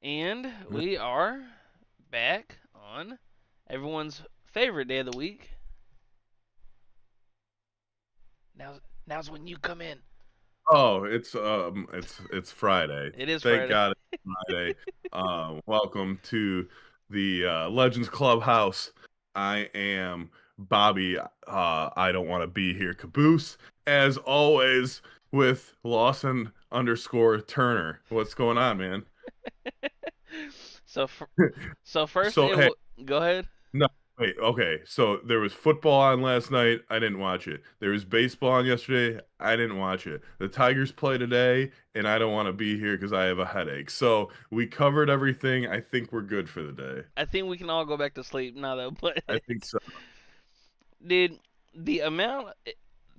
And we are back on everyone's favorite day of the week. Now's when you come in. Oh, it's Friday. It is Thank Friday. God it's Friday. Welcome to the Legends Clubhouse. I am Bobby. I don't want to be here. Kaboose, as always, with Lawson underscore Turner. What's going on, man? so f- so first So hey, go ahead. no, wait, okay. So there was football on last night. I didn't watch it. There was baseball on yesterday. I didn't watch it. The Tigers play today, and I don't want to be here because I have a headache. So we covered everything. I think we're good for the day. I think we can all go back to sleep now though, but I think so. dude, the amount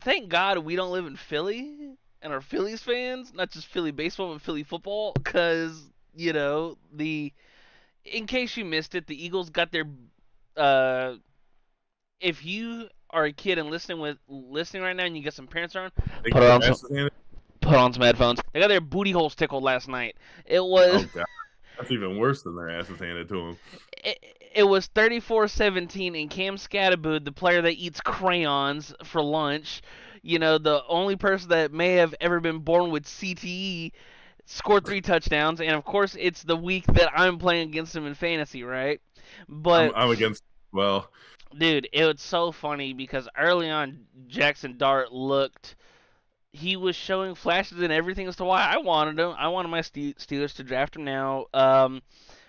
thank God we don't live in Philly and are Phillies fans, not just Philly baseball but Philly football cuz the in case you missed it, the Eagles got their uh if you are a kid and listening right now, and you got some parents around, They put got their on some asses handed. put on some headphones. They got their booty holes tickled last night. It was Oh God, that's even worse than their asses handed to them. it, it was 34-17, and Cam Scattergood, the player that eats crayons for lunch, the only person that may have ever been born with CTE, scored 3 touchdowns, and of course it's the week that I'm playing against him in fantasy, right? I'm But I'm against. Well, dude, it was so funny because early on, Jaxson Dart looked. He was showing flashes and everything as to why I wanted him. I wanted my Steelers to draft him now.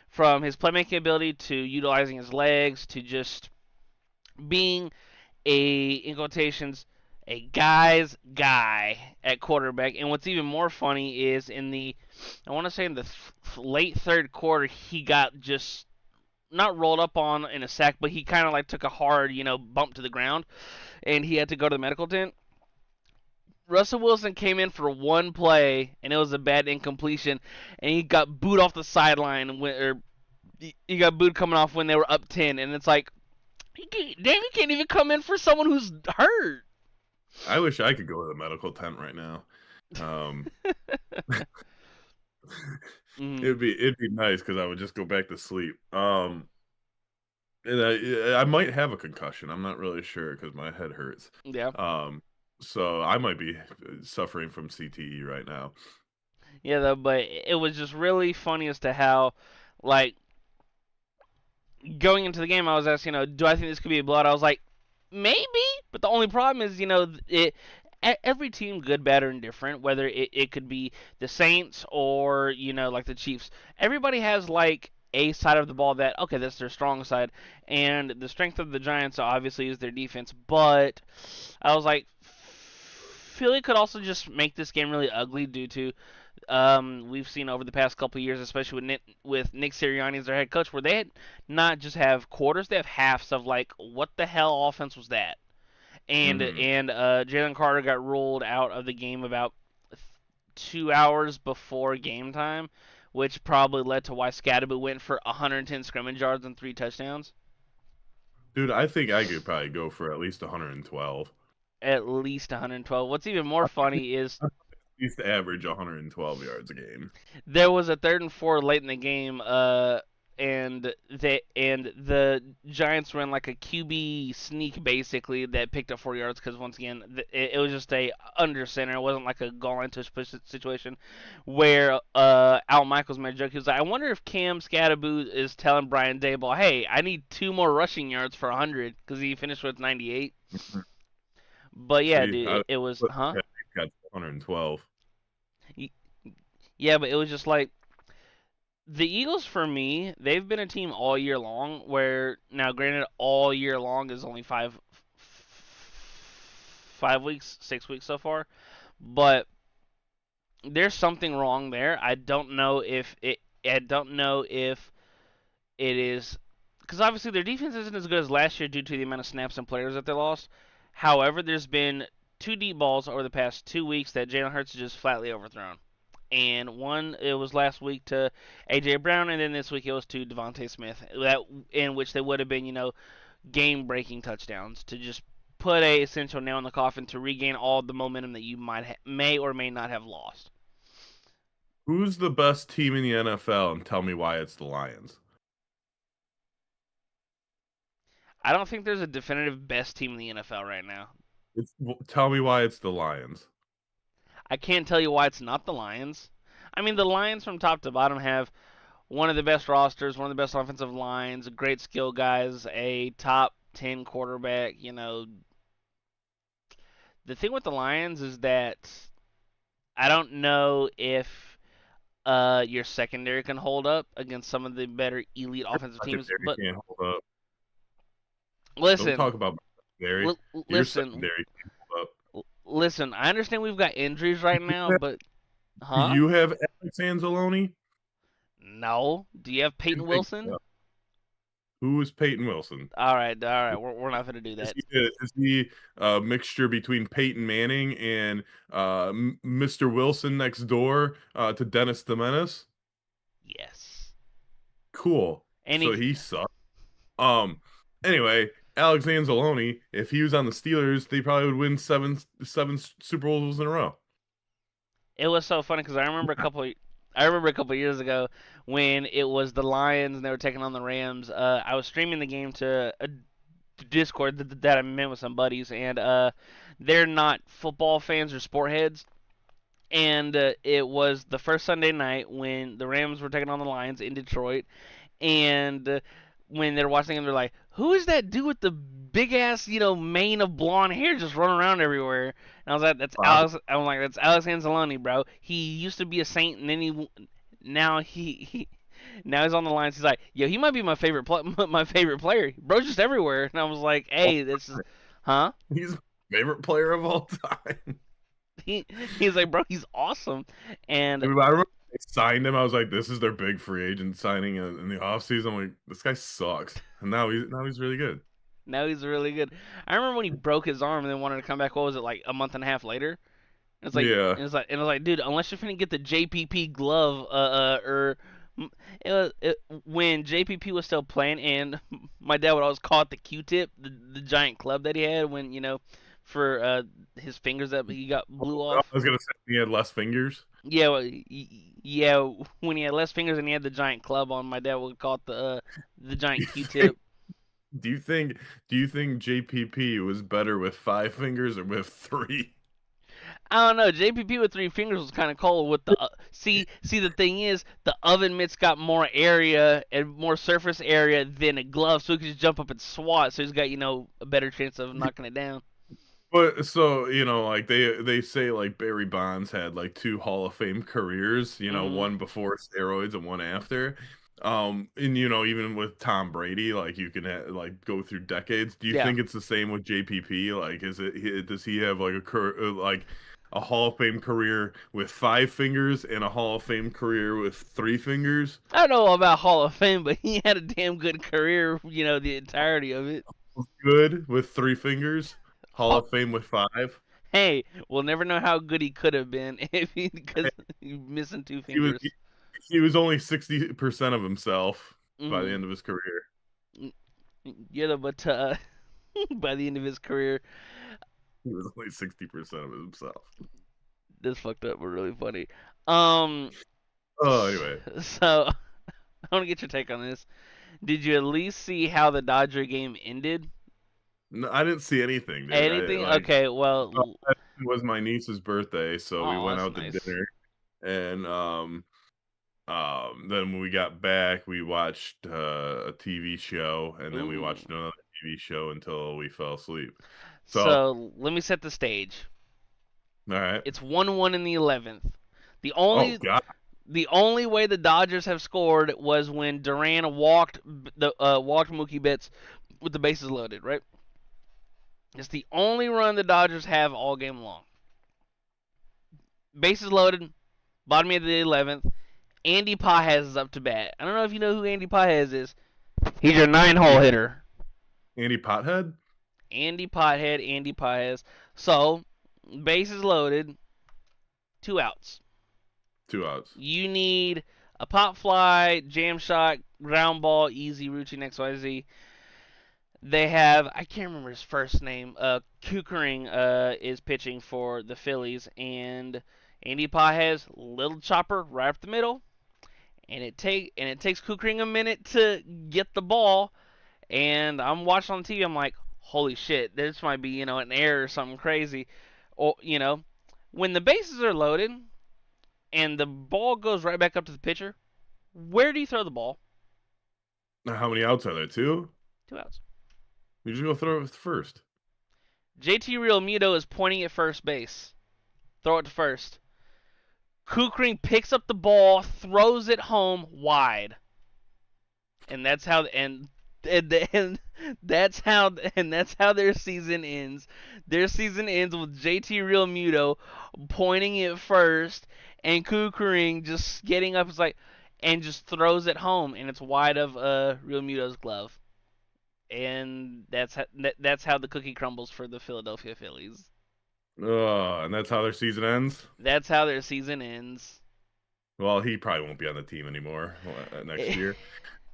From his playmaking ability to utilizing his legs to just being in quotations, a guy's guy at quarterback. And what's even more funny is I want to say in the late third quarter, he got just not rolled up on in a sack, but he kind of like took a hard, bump to the ground, and he had to go to the medical tent. Russell Wilson came in for one play, and it was a bad incompletion, and he got booed off the sideline or he got booed coming off when they were up 10, and it's like, damn, you can't even come in for someone who's hurt. I wish I could go to the medical tent right now. Um, Mm, it'd be nice because I would just go back to sleep. And I might have a concussion. I'm not really sure because my head hurts. yeah, Um, so I might be suffering from CTE right now. yeah, though, but it was just really funny as to how, like, going into the game, I was asking, do I think this could be a blowout? I was like, maybe, but the only problem is, every team, good, bad, or indifferent, whether it could be the Saints or like the Chiefs, everybody has like a side of the ball that okay, that's their strong side, and the strength of the Giants obviously is their defense. But I was like, Philly could also just make this game really ugly due to we've seen over the past couple of years, especially with Nick Sirianni as their head coach, where they had not just have quarters, they have halves of like, what the hell offense was that? Hmm. And Jalen Carter got ruled out of the game about 2 hours before game time, which probably led to why Scadaboo went for 110 scrimmage yards and 3 touchdowns. Dude, I think I could probably go for at least 112. At least 112. What's even more funny is At least average 112 yards a game. there was a 3rd and 4 late in the game, and the Giants ran like a QB sneak basically that picked up 4 yards because once again it was just a under center. It wasn't like a goal line tush push situation where Al Michaels made a joke. He was like, I wonder if Cam Scadaboo is telling Brian Daboll, hey, I need 2 more rushing yards for 100 because he finished with 98. But yeah, See, dude, it was huh? got 112. Yeah, but it was just like the Eagles, for me, they've been a team all year long. Where now, granted, all year long is only 5 weeks, 6 weeks so far, but there's something wrong there. I don't know if it. I don't know if it is because obviously their defense isn't as good as last year due to the amount of snaps and players that they lost. However, there's been 2 deep balls over the past 2 weeks that Jalen Hurts has just flatly overthrown. And one it was last week to AJ Brown, and then this week it was to Devontae Smith. That in which they would have been, game-breaking touchdowns to just put a essential nail in the coffin to regain all the momentum that you may or may not have lost. Who's the best team in the NFL, and tell me why it's the Lions. I don't think there's a definitive best team in the NFL right now. Tell me why it's the Lions. I can't tell you why it's not the Lions. I mean, the Lions from top to bottom have one of the best rosters, one of the best offensive lines, great skill guys, a top 10 quarterback. The thing with the Lions is that I don't know if your secondary can hold up against some of the better elite offensive teams. Secondary But can't hold up. Don't listen, talk about secondary. Your listen, secondary can't hold up. listen. I understand we've got injuries right now, but Do huh? you have Alex Anzalone? No. Do you have Didn't Peyton think Wilson? so. Who is Peyton Wilson? All right, all right. We're not going to do that. Is he a mixture between Peyton Manning and Mr. Wilson next door to Dennis the Menace? Yes. Cool. And So he sucks. Um. Anyway, Alex Anzalone, if he was on the Steelers, they probably would win seven Super Bowls in a row. it was so funny because I remember a couple years ago when it was the Lions and they were taking on the Rams. I was streaming the game to a Discord that I met with some buddies, and they're not football fans or sport heads. And it was the first Sunday night when the Rams were taking on the Lions in Detroit, and when they're watching him, they're like, "Who is that dude with the big ass, mane of blonde hair just running around everywhere?" And I was like, "That's Bob, Alex." I'm like, "That's Alex Anzalone, bro. He used to be a Saint, and then now now he's on the lines. He's like, yo, he might be my favorite my favorite player. Bro's just everywhere." And I was like, "Hey, this is, huh?" he's my favorite player of all time. He he's like, "Bro, he's awesome." And Dude, I remember they signed him. I was like, this is their big free agent signing in the offseason. I'm like, this guy sucks. And now he's really good. now he's really good. I remember when he broke his arm and then wanted to come back. What was it, like a month and a half later? It's like, Yeah. it was like, dude, unless you're finna get the JPP glove, or when JPP was still playing, and my dad would always call it the Q-tip, the giant club that he had when for his fingers that he got blew I off. was gonna say he had less fingers. Yeah, well, yeah, when he had less fingers and he had the giant club on, my dad would call it the Do giant you think Q-tip. do you think do you think JPP was better with 5 fingers or with three? I don't know. JPP with 3 fingers was kind of cold. With the see, the thing is, the oven mitts got more area and more surface area than a glove, so he could just jump up and swat. So he's got a better chance of knocking it down. But so like they say like Barry Bonds had like two Hall of Fame careers, Hmm. one before steroids and one after. And even with Tom Brady, like you can like go through decades. Do you Yeah. think it's the same with JPP? Like, does he have like like a Hall of Fame career with 5 fingers and a Hall of Fame career with 3 fingers? I don't know about Hall of Fame, but he had a damn good career. The entirety of it. Good with 3 fingers, Hall Hall- of Fame with 5. hey, we'll never know how good he could have been if because he's missing two He was fingers. he was only 60% of himself by the Hmm. end of his career. Yeah, but by the end of his career, He was only 60% of himself. this fucked up, but really funny. Um, Oh, anyway, so I want to get your take on this. Did you at least see how the Dodger game ended? no, I didn't see anything, dude. I Anything? like Okay, well, it was my niece's birthday, so we oh, went that's out to nice. dinner, and then when we got back, we watched a TV show, and then we Ooh. watched another TV show until we fell asleep. So, So let me set the stage. all right. It's 1-1 in the 11th. The Oh only God, the only way the Dodgers have scored was when Duran walked Mookie Betts with the bases loaded. Right? It's the only run the Dodgers have all game long. Bases loaded, bottom of the 11th. Andy Pajes is up to bat. I don't know if you know who Andy Pajes is. He's your 9-hole hitter. Andy Pothead, Andy Pajes. So, bases loaded, 2 outs. 2 outs. You need a pop fly, jam shot, ground ball, easy, routine, XYZ. They have, I can't remember his first name. Kukering is pitching for the Phillies, and Andy Pa has little chopper right up the middle, and it takes Kukring a minute to get the ball, and I'm watching on TV. I'm like, holy shit, this might be an error or something crazy, or when the bases are loaded and the ball goes right back up to the pitcher, where do you throw the ball? Now, how many outs are there? Two? 2 outs. You just go throw it first. JT Realmuto is pointing at first base. Throw it to first. Kukring picks up the ball, throws it home wide, and that's how that's how their season ends. Their season ends with JT Realmuto pointing it first, and Kukring just getting up, and just throws it home, and it's wide of Realmuto's glove, and that's how the cookie crumbles for the Philadelphia Phillies. And that's how their season ends. That's how their season ends. Well, he probably won't be on the team anymore next year.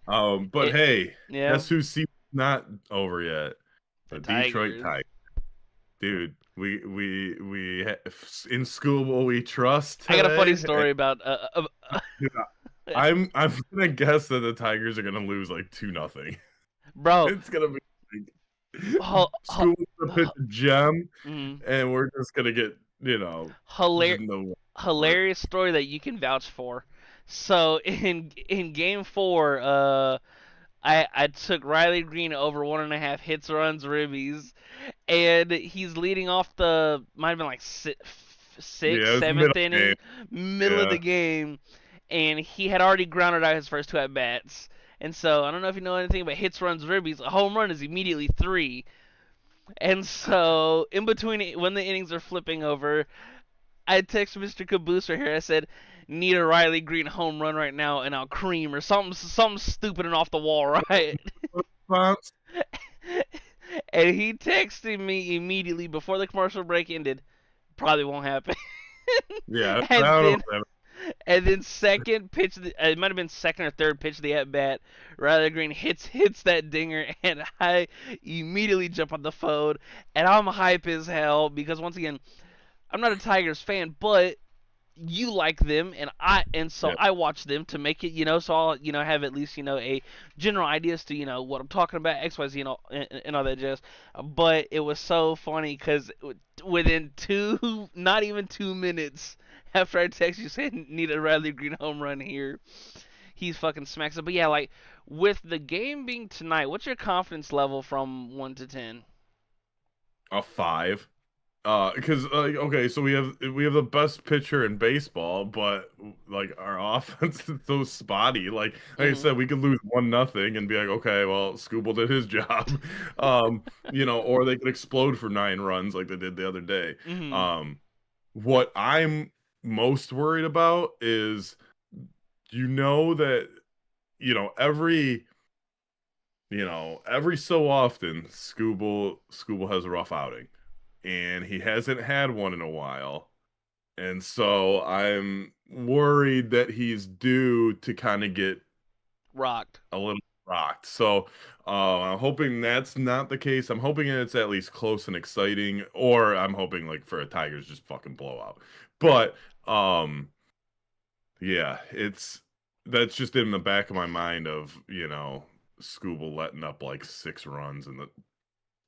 But It, hey, yeah, guess whose season's not over yet? the The Detroit Tigers. Tigers. Dude, in school we trust I got a funny today. story about Yeah, I'm gonna guess that the Tigers are gonna lose like 2-0. bro. It's gonna be Ho, ho, school's gonna pitch a gem, mm, and we're just gonna get just no. hilarious story that you can vouch for. So in game four, I took Riley Green over 1.5 hits, runs, ribbies, and he's leading off the might have been like sixth, Yeah, it's middle seventh game. inning, middle of Yeah, the game, and he had already grounded out his first 2 at bats. And so I don't know if you know anything about hits, runs, ribbies. A home run is immediately 3. And so in between when the innings are flipping over, I text Mr. Kaboose right here. I said, "Need a Riley Green home run right now, and I'll cream," or something stupid and off the wall, right? response. And he texted me immediately before the commercial break ended. Probably won't happen. Yeah, I and don't then know. and then second pitch, it might have been second or third pitch of the at bat. Riley Green hits that dinger, and I immediately jump on the phone, and I'm hype as hell because once again, I'm not a Tigers fan, but you like them, and so Yeah, I watch them to make it, so I'll have at least a general idea as to what I'm talking about, XYZ, and all that jazz. But it was so funny because within not even 2 minutes after I text you saying need a Riley Green home run here, he's fucking smacks it. But yeah, like with the game being tonight, what's your confidence level from 1 to 10? a 5. Because okay, so we have the best pitcher in baseball, but like our offense is so spotty. Like I Mhm. said, we could lose 1-0 and be like, okay, well, Scooble did his job, or they could explode for 9 runs like they did the other day. Mhm. Um, what I'm most worried about is, that every every so often Scooble has a rough outing, and he hasn't had one in a while. And so I'm worried that he's due to kind of get Rocked. a little rocked. So I'm hoping that's not the case. I'm hoping it's at least close and exciting, or I'm hoping like for a Tigers just fucking blowout. But yeah, that's just in the back of my mind of, Scooble letting up like 6 runs in the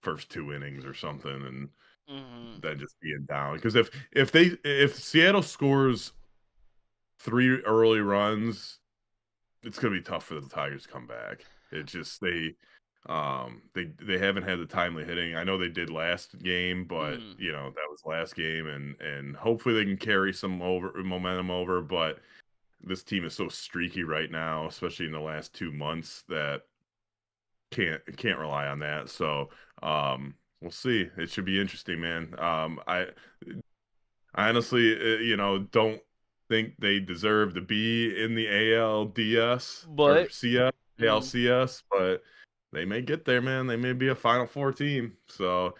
first 2 innings or something, and Mhm. then just being down. Because if Seattle scores 3 early runs, it's gonna be tough for the Tigers to come back. It just they haven't had the timely hitting. I know they did last game, but Mhm. that was last game, and hopefully they can carry some momentum over. But this team is so streaky right now, especially in the last 2 months, that can't rely on that. So we'll see. It should be interesting, man. I honestly, don't think they deserve to be in the ALDS or But CS, mhm. ALCS, but they may get there, man. They may be a Final Four team. So,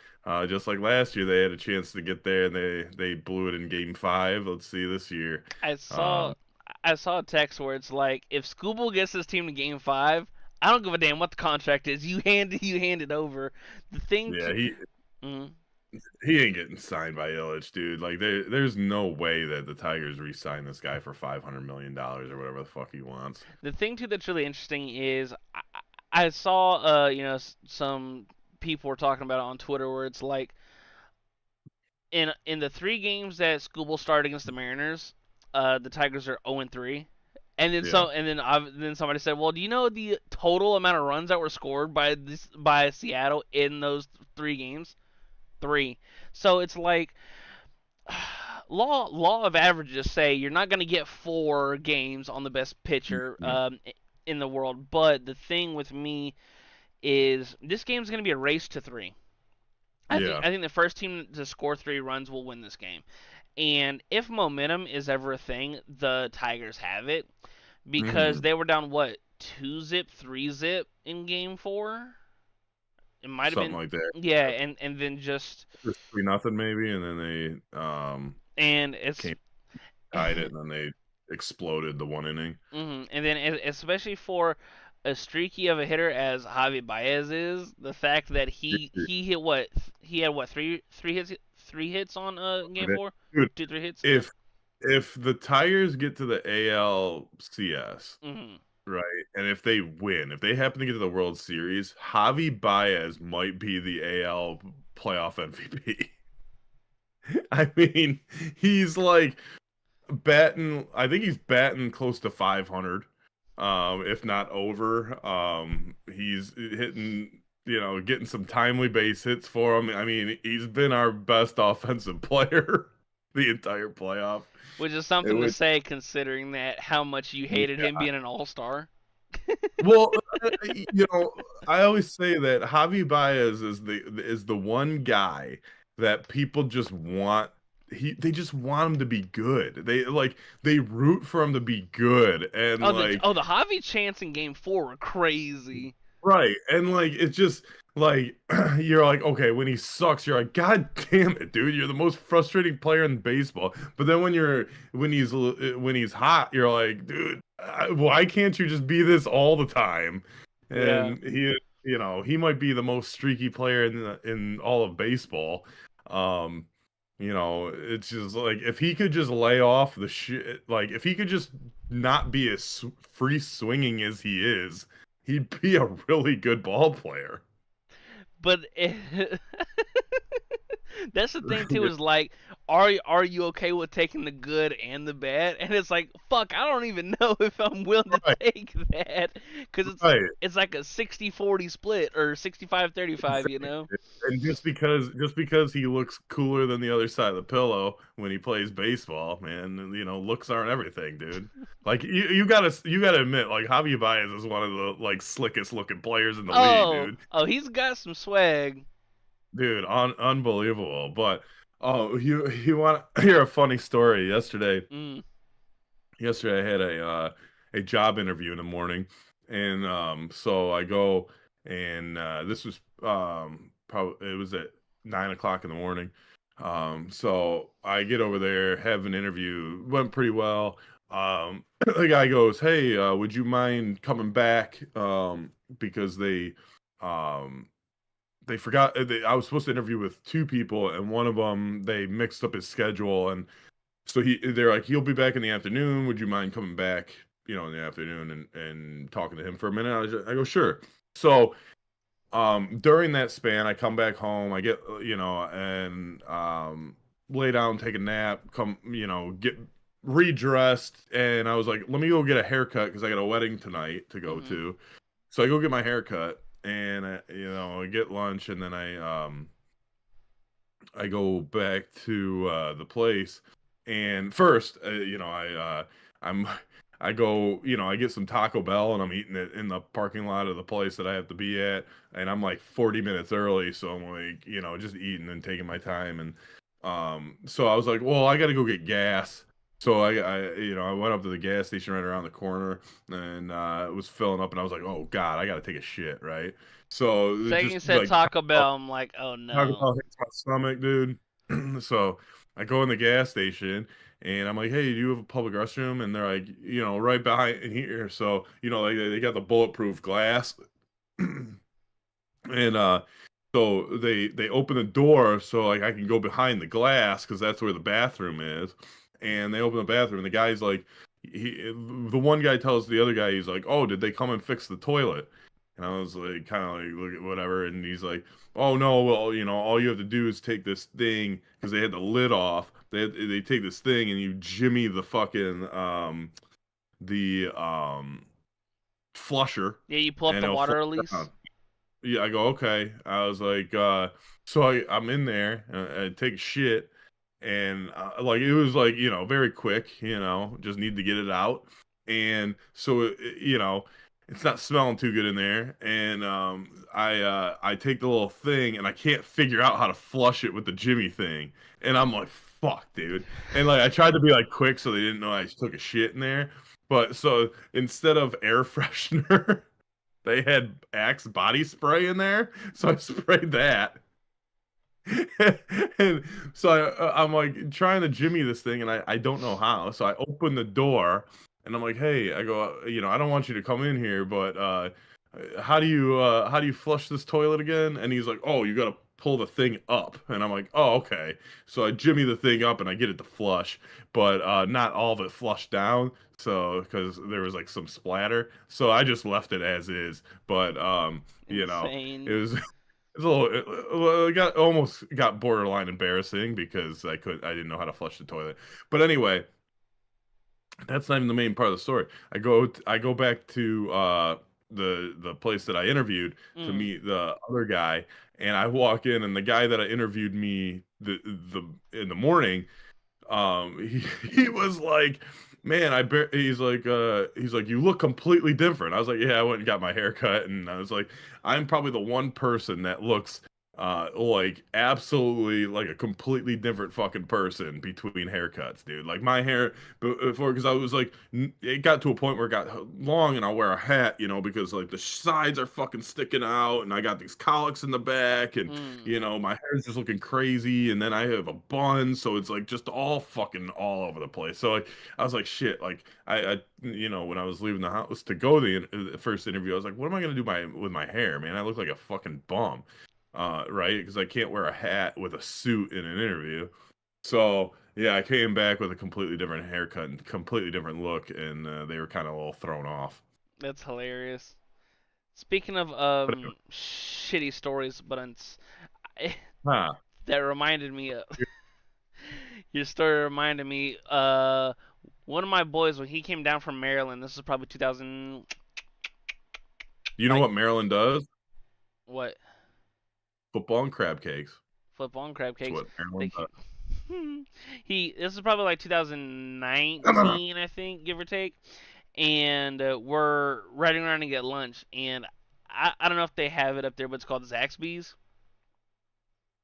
just like last year, they had a chance to get there, and they blew it in Game 5. Let's see this year. I saw Um, I saw a text where it's like if Scooble gets his team to game 5, I don't give a damn what the contract is. You hand it over. The thing yeah, to, mhm. he ain't getting signed by Illich, dude. Like there's no way that the Tigers re-sign this guy for $500 million or whatever the fuck he wants. The thing too that's really interesting is I saw some people were talking about it on Twitter where it's like in the 3 games that Skubal started against the Mariners, the Tigers are 0-3. And then Yeah, then somebody said, "Well, do you know the total amount of runs that were scored by Seattle in those 3 games? 3." So it's like law of averages say you're not going to get 4 games on the best pitcher no, in the world. But the thing with me is this game's going to be a race to 3. yeah, I think the first team to score 3 runs will win this game. And if momentum is ever a thing, the Tigers have it because mm, they were down what 2-zip, 3-zip in Game 4. It might have something been, like that. yeah, and then just Just 3-0 maybe, and then they and it's came tied it, and then they exploded the one inning. and then especially for a streaky of a hitter as Javi Baez is, the fact that he hit what he had what three hits on Game 4, Dude, 2 3 hits. if the Tigers get to the ALCS, hmm right, and if they win, if they happen to get to the World Series, Javi Baez might be the AL playoff MVP. I mean, he's like batting. I think he's batting close to 500, if not over. He's hitting, getting some timely base hits for him. I mean, he's been our best offensive player the entire playoff. Which is It something to was, say considering that how much you hated him yeah. being an all-star. Well, I always say that Javi Baez is the one guy that people just want. They just want him to be good. They root for him to be good, and like The Javi chants in Game 4 were crazy. right, and like it's just like you're like, okay, when he sucks, you're like, God damn it, dude, you're the most frustrating player in baseball. But then when he's hot, you're like, dude, why can't you just be this all the time? Yeah. And he might be the most streaky player in all of baseball. Um, it's just like if he could just lay off the shit, like if he could just not be as free swinging as he is, he'd be a really good ball player. But that's the thing too is like, are you okay with taking the good and the bad? And it's like, fuck, I don't even know if I'm willing to Right, take that because right. it's like a 60-40 split or 65-35, you know? And just because he looks cooler than the other side of the pillow when he plays baseball, man, looks aren't everything, dude. Like you gotta admit, like Javi Baez is one of the like slickest looking players in the league, dude. Oh, he's got some swag. Dude, unbelievable. But you want to hear a funny story? Mm, Yesterday I had a job interview in the morning, and so I go, and this was probably it was at 9 o'clock in the morning. So I get over there, have an interview, went pretty well. The guy goes, "Hey, would you mind coming back?" Because um they forgot I was supposed to interview with 2 people, and one of them they mixed up his schedule, and so they're like, he'll be back in the afternoon. Would you mind coming back, in the afternoon and talking to him for a minute? I go, sure. So, during that span, I come back home. I get, and lay down, take a nap, come, get redressed, and I was like, let me go get a haircut because I got a wedding tonight to go hmm to. So I go get my haircut, and I get lunch, and then I go back to the place, and first, I'm I go, I get some Taco Bell, and I'm eating it in the parking lot of the place that I have to be at, and I'm like 40 minutes early, so I'm like, just eating and taking my time, and so I was like, well, I got to go get gas. So I went up to the gas station right around the corner, and it was filling up, and I was like, oh God, I got to take a shit, right? So it Second you just said like Taco Bell, I'm like, oh Taco no. Bell hits my stomach, dude. So I go in the gas station, and I'm like, "Hey, do you have a public restroom?" And they're like, right behind in here. So like they got the bulletproof glass, and So they open the door so like I can go behind the glass because that's where the bathroom is. And they open the bathroom, and the guy's like, the one guy tells the other guy, he's like, "Oh, did they come and fix the toilet?" And I was like, kind of like, look at whatever. And he's like, "Oh no, well, all you have to do is take this thing because they had the lid off. They take this thing and you jimmy the fucking the flusher, Yeah, you pull up and the it'll water flush release. down." Yeah, I go, okay. I was like, so I'm in there, I take a shit, and like it was like, very quick, just need to get it out. And so, it's not smelling too good in there. And I take the little thing, and I can't figure out how to flush it with the Jimmy thing. And I'm like, fuck, dude. And like, I tried to be like quick so they didn't know I took a shit in there. But so instead of air freshener, they had Axe body spray in there, so I sprayed that. And so I'm like trying to jimmy this thing, and I don't know how. So I open the door, and I'm like, "Hey," I go, I don't want you to come in here, but how do you flush this toilet again?" And he's like, "Oh, you got to pull the thing up." And I'm like, "Oh, okay." So I jimmy the thing up, and I get it to flush, but not all of it flushed down. So because there was like some splatter, so I just left it as is. But it Insane. was it's a little. It got almost got borderline embarrassing because I didn't know how to flush the toilet. But anyway, that's not even the main part of the story. I go back to the place that I interviewed to Mm. meet the other guy, and I walk in, and the guy that I interviewed me the in the morning, he was like, man, he's like, you look completely different. I was like, yeah, I went and got my hair cut, and I was like, I'm probably the one person that looks like absolutely like a completely different fucking person between haircuts, dude. Like my hair before, because I was like, it got to a point where it got long, and I'll wear a hat, because like the sides are fucking sticking out, and I got these colics in the back, and Mm. my hair's just looking crazy, and then I have a bun, so it's like just all fucking all over the place. So like I was like, shit, like when I was leaving the house to go to the first interview, I was like, what am I gonna do with my hair, man? I look like a fucking bum, right? Because I can't wear a hat with a suit in an interview. So yeah, I came back with a completely different haircut and completely different look, and they were kind of a little thrown off. That's hilarious. Speaking of But anyway, shitty stories, but huh? that reminded me of your story reminded me one of my boys when he came down from Maryland. This is probably 2000, You know like what Maryland does? what, Football and crab cakes. football and crab That's cakes. what Maryland They does. he this is probably like Come on. 2019, I think, give or take. And we're riding around to get lunch, and I don't know if they have it up there, but it's called Zaxby's.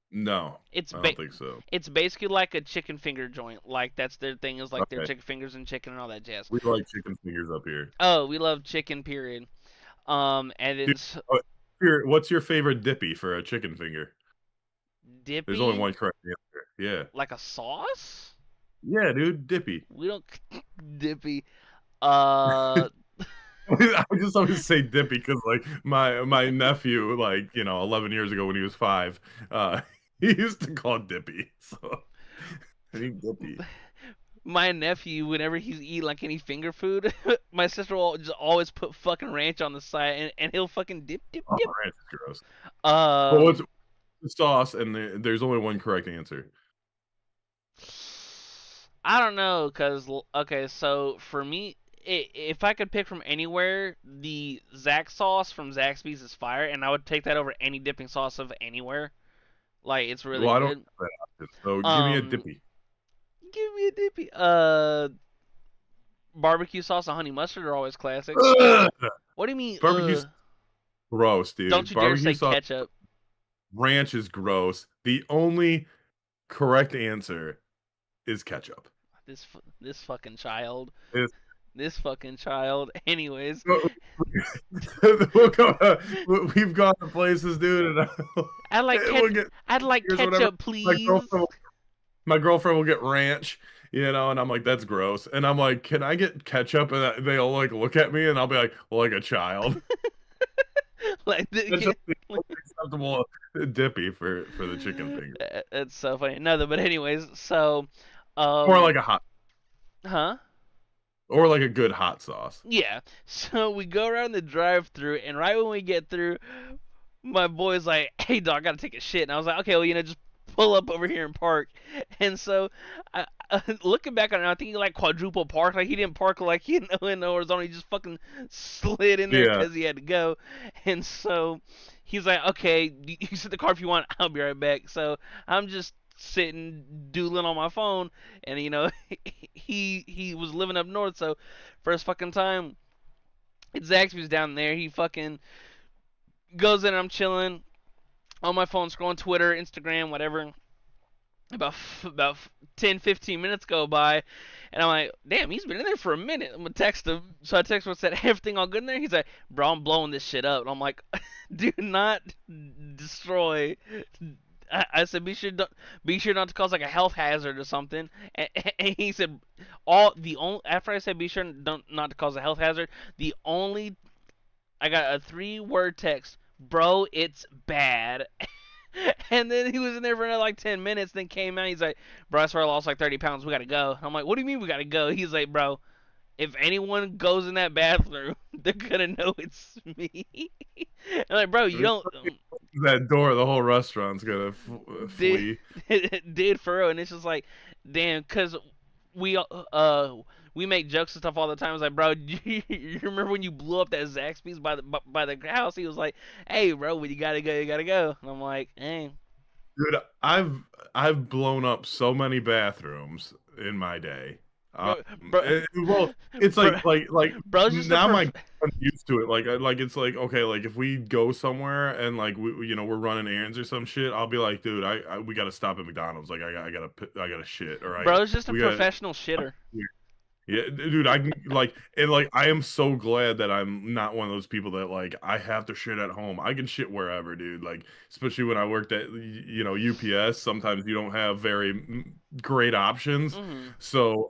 No, It's I don't think so. it's basically like a chicken finger joint. Like that's their thing is like their Okay, chicken fingers and chicken and all that jazz. we like chicken fingers up here, Oh, we love chicken, period. And dude. it's uh, What's your favorite dippy for a chicken finger? There's only dippy one correct answer. Yeah, like a sauce. yeah, dude, dippy. We don't dippy. Uh, I just always say dippy because like my nephew, like 11 years ago when he was 5, he used to call it dippy. So I think dippy. my nephew, whenever he's eating like any finger food, my sister will just always put fucking ranch on the side, and he'll fucking dip, dip, Oh, dip. ranch is gross. But what's Um, the sauce? And there's only one correct answer. I don't know, cause okay, so for me, if I could pick from anywhere, the Zax sauce from Zaxby's is fire, and I would take that over any dipping sauce of anywhere. Like it's really Well, I don't good. have that option, so give me a Um, dippy. give me a dippy. Barbecue sauce and honey mustard are always classics. Ugh! What do you mean? Barbecue gross, Don't dude. you dare Barbecue say sauce ketchup. ranch is gross. The only correct answer is ketchup. This fucking child. It's, This fucking child. Anyways, we'll go, we've gone to places, dude, and I like we'll get I'd like here's whatever. ketchup, My please. girlfriend, my girlfriend will get ranch, and I'm like, that's gross. And I'm like, can I get ketchup? And they'll like look at me, and I'll be like, like a child. Like, Ketchup is the only acceptable dippy for the chicken finger. It's so funny. No, but anyways, so, Or like a huh? or like a good hot sauce. Yeah. So we go around the drive-through, and right when we get through, my boy's like, "Hey, dog, I gotta take a shit," and I was like, "Okay, well, just pull up over here and park." And so, looking back on it, I think he like quadruple parked. Like he didn't park like in the horizontal. He just fucking slid in there Yeah. because he had to go. And so he's like, "Okay, you sit the car if you want. I'll be right back." So I'm just sitting doodling on my phone, and he was living up north, so first fucking time. Zaxby's down there. He fucking goes in and I'm chilling on my phone scrolling Twitter, Instagram, whatever. About 10, 15 minutes go by, and I'm like, damn, he's been in there for a minute. I'm gonna text him. So I text him and said, everything all good in there? He's like, bro, I'm blowing this shit up. And I'm like, do not destroy. I said, be sure not to cause like a health hazard or something. And he said, after I said be sure not to cause a health hazard, the only I got a 3-word text, bro, it's bad. And then he was in there for another like 10 minutes, then came out. He's like, bro, I swear I lost like 30 pounds. We got to go. I'm like, what do you mean we got to go? He's like, bro, if anyone goes in that bathroom, they're going to know it's me. I'm like, bro, you don't. That door, the whole restaurant's gonna Did, flee. did for real. And it's just like, damn, because we we make jokes and stuff all the time. It's like, bro, you remember when you blew up that Zaxby's by the house? He was like, hey, bro, when you gotta go, you gotta go. And I'm like, hey, Dude, I've blown up so many bathrooms in my day. bro, bro, Well, it's bro, like bro's just a now my I'm used to it. Like it's like okay, like if we go somewhere and like we're running errands or some shit, I'll be like, dude, we gotta stop at McDonald's. Like I gotta shit or bro's just a we gotta. professional shitter. Yeah, dude, I can I am so glad that I'm not one of those people that like I have to shit at home. I can shit wherever, dude. Like especially when I worked at UPS, sometimes you don't have very great options. Mm-hmm. So,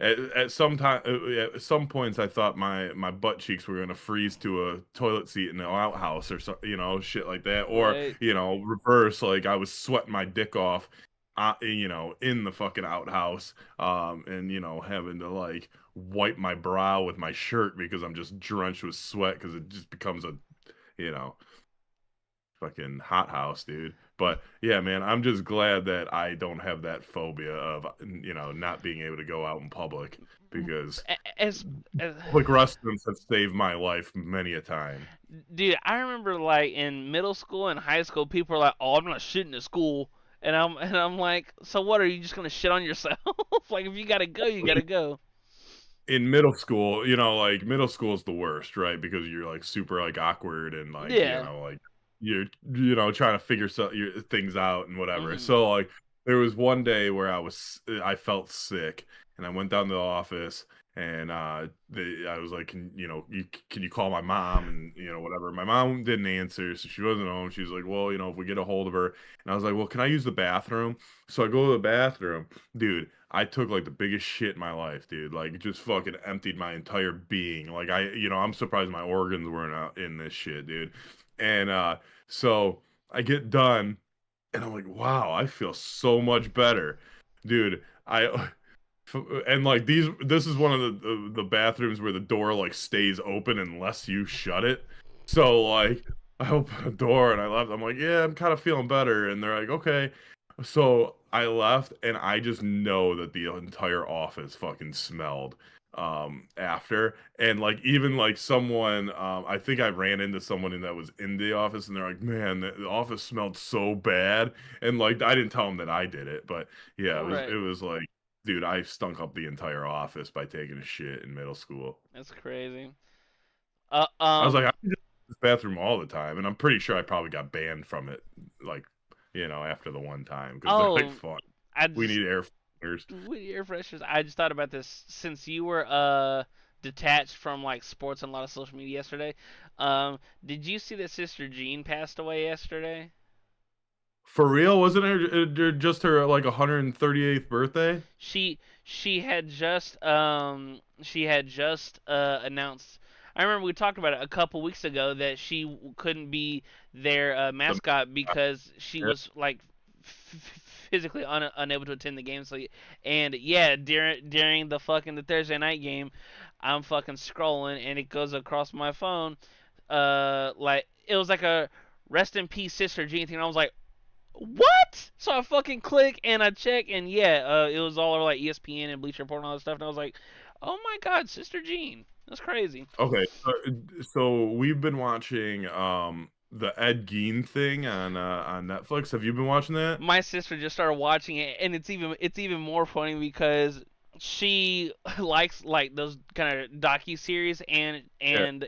at some points I thought my butt cheeks were going to freeze to a toilet seat in an outhouse or so, shit like that or, Right. reverse like I was sweating my dick off in the fucking outhouse, and having to like wipe my brow with my shirt because I'm just drenched with sweat because it just becomes a, you know, fucking hothouse, dude. But yeah, man, I'm just glad that I don't have that phobia of, not being able to go out in public because As public restrooms have saved my life many a time. dude, I remember like in middle school and high school, people were like, "Oh, I'm not shitting at school," and I'm like, "So what? Are you just gonna shit on yourself? Like if you gotta go, you gotta go." In middle school, like middle school is the worst, right? Because you're like super like awkward and like, Yeah. like you're trying to figure your things out and whatever. Hmm. So like there was one day where I felt sick and I went down to the office and I was like, can you call my mom and whatever. My mom didn't answer, so she wasn't home. She's like, well, if we get a hold of her, and I was like, well, can I use the bathroom? So I go to the bathroom, dude. I took like the biggest shit in my life, dude. Like just fucking emptied my entire being. Like I'm surprised my organs weren't out in this shit, dude. And so I get done and I'm like, wow, I feel so much better. Dude, and like this is one of the bathrooms where the door like stays open unless you shut it. So like I opened the door and I left. I'm like, yeah, I'm kind of feeling better. And they're like, okay. So I left and I just know that the entire office fucking smelled after. And like even like someone I think I ran into someone that was in the office and they're like, man, the office smelled so bad. And like I didn't tell them that I did it, but yeah, it Right. was like, dude, I stunk up the entire office by taking a shit in middle school. That's crazy. I was like, I can just use this bathroom all the time, and I'm pretty sure I probably got banned from it, like, after the one time because they're like, Oh, "Fuck, I we just need air fresheners." with air fresheners. I just thought about this since you were detached from like sports and a lot of social media yesterday. Did you see that Sister Jean passed away yesterday? For real, wasn't it just her like 138th birthday? She had just announced. I remember we talked about it a couple weeks ago that she couldn't be their The, mascot because she was like physically unable to attend the game. So, and yeah, during the Thursday night game, I'm fucking scrolling and it goes across my phone. Like it was like a rest in peace Sister Jean thing. And I was like, what? So I fucking click and I check and yeah, it was all over like ESPN and Bleacher Report and all that stuff. And I was like, oh my god, Sister Jean. That's crazy. okay, so we've been watching the Ed Gein thing on Netflix. Have you been watching that? My sister just started watching it, and it's even more funny because she likes like those kind of docu series, and Yeah.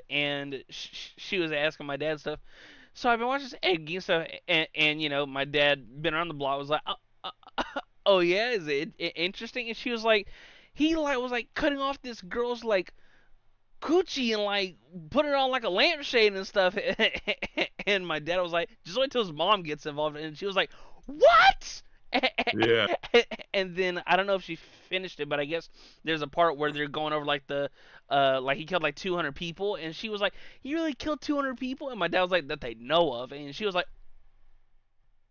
she was asking my dad stuff. So I've been watching this Ed Gein stuff, and my dad been around the block was like, oh yeah, is it interesting? And she was like, he like was like cutting off this girl's like coochie and like put it on like a lampshade and stuff. And my dad was like, just wait till his mom gets involved. And she was like, what? Yeah. And then I don't know if she finished it, but I guess there's a part where they're going over like like he killed like 200 people, and she was like, he really killed 200 people, and my dad was like, that they know of, and she was like,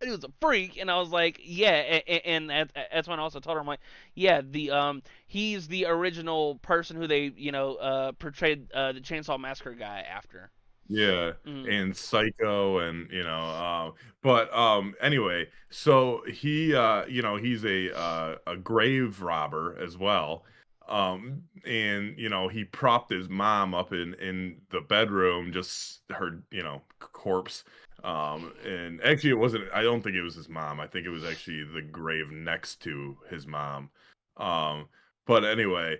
he was a freak, and I was like, yeah, and that's when I also told her, I'm like, yeah, he's the original person who they portrayed the Chainsaw Massacre guy after. Yeah, Mm. and Psycho, and but anyway, so he he's a grave robber as well. And he propped his mom up in the bedroom, just her corpse. And actually it wasn't, I don't think it was his mom. I think it was actually the grave next to his mom. Um but anyway,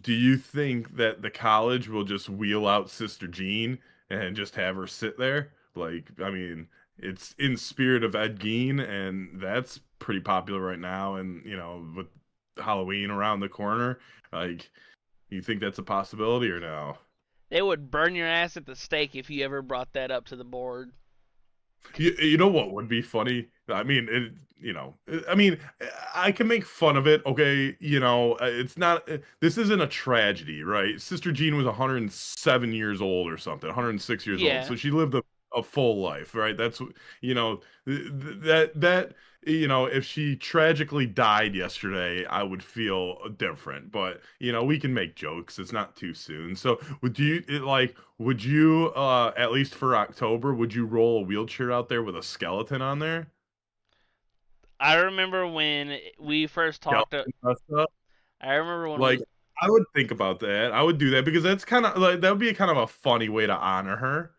do you think that the college will just wheel out Sister Jean and just have her sit there? Like, I mean, it's in spirit of Ed Gein, and that's pretty popular right now. And with Halloween around the corner, like, you think that's a possibility or no? They would burn your ass at the stake if you ever brought that up to the board. You know what would be funny? I mean, I mean, I can make fun of it, okay? It's not, this isn't a tragedy, right? Sister Jean was 107 years old or something, 106 years old. Yeah, So she lived a full life, right? That's, that, if she tragically died yesterday, I would feel different. But, we can make jokes. It's not too soon. So would you, at least for October, would you roll a wheelchair out there with a skeleton on there? I remember when we first talked. Skeleton dressed up? I remember when Like, we. I would think about that. I would do that because that's kind of like that would be kind of a funny way to honor her.